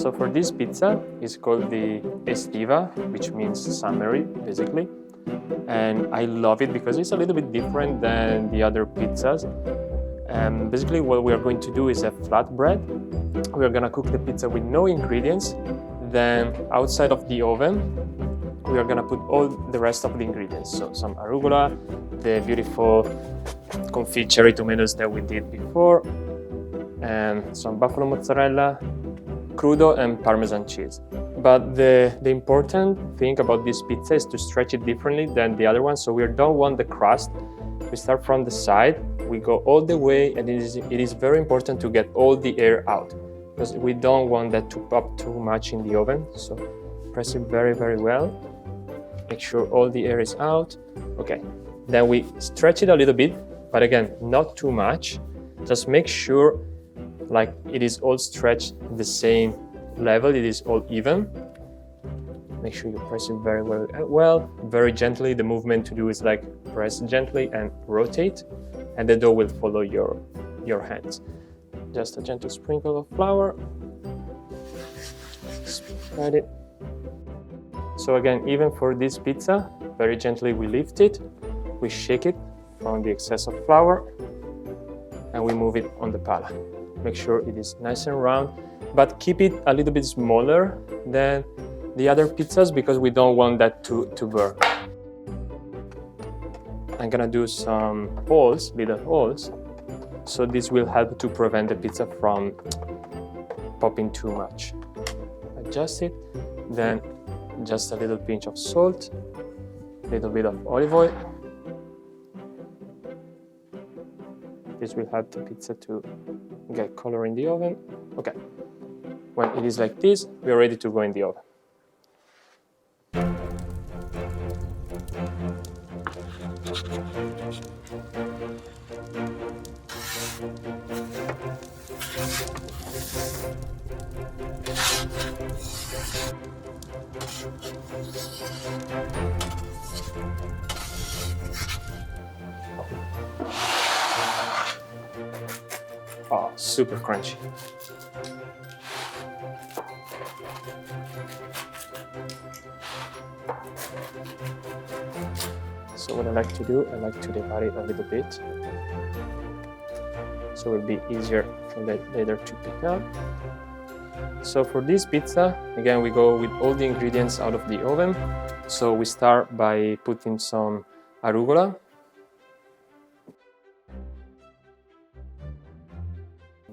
So for this pizza, it's called the Estiva, which means summery, basically. And I love it because it's a little bit different than the other pizzas. Basically what we are going to do is a flatbread. We are gonna cook the pizza with no ingredients. Then outside of the oven, we are gonna put all the rest of the ingredients. So some arugula, the beautiful confit cherry tomatoes that we did before, and some buffalo mozzarella, crudo and Parmesan cheese. But the important thing about this pizza is to stretch it differently than the other one. So we don't want the crust. We start from the side, we go all the way, and it is very important to get all the air out because we don't want that to pop too much in the oven. So press it very, very well. Make sure all the air is out. Okay, then we stretch it a little bit, but again, not too much. Just make sure like it is all stretched the same level, it is all even. Make sure you press it very well, very gently. The movement to do is like press gently and rotate, and the dough will follow your hands. Just a gentle sprinkle of flour. Spread it. So again, even for this pizza, very gently we lift it, we shake it from the excess of flour, and we move it on the pala. Make sure it is nice and round, but keep it a little bit smaller than the other pizzas because we don't want that to burn. I'm gonna do some holes, little holes, so this will help to prevent the pizza from popping too much. Adjust it, then just a little pinch of salt, a little bit of olive oil. This will help the pizza to get color in the oven. Okay, when it is like this, we are ready to go in the oven. Oh, super crunchy. So what I like to do, I like to divide it a little bit, so it will be easier for later to pick up. So for this pizza, again, we go with all the ingredients out of the oven. So we start by putting some arugula,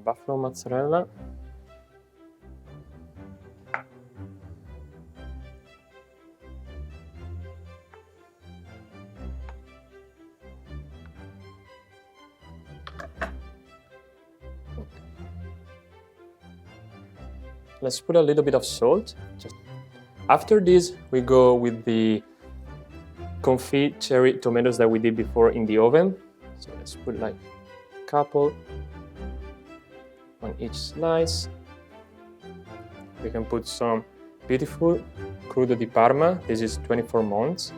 buffalo mozzarella, let's put a little bit of salt. After this, we go with the confit cherry tomatoes that we did before in the oven. So let's put like a couple on each slice. We can put some beautiful crudo di Parma. This is 24 months.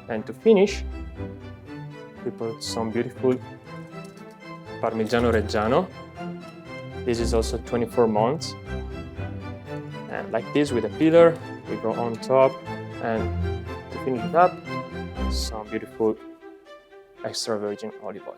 And to finish, we put some beautiful Parmigiano Reggiano. This is also 24 months. And like this with a peeler, we go on top, and to finish it up, some beautiful extra virgin olive oil.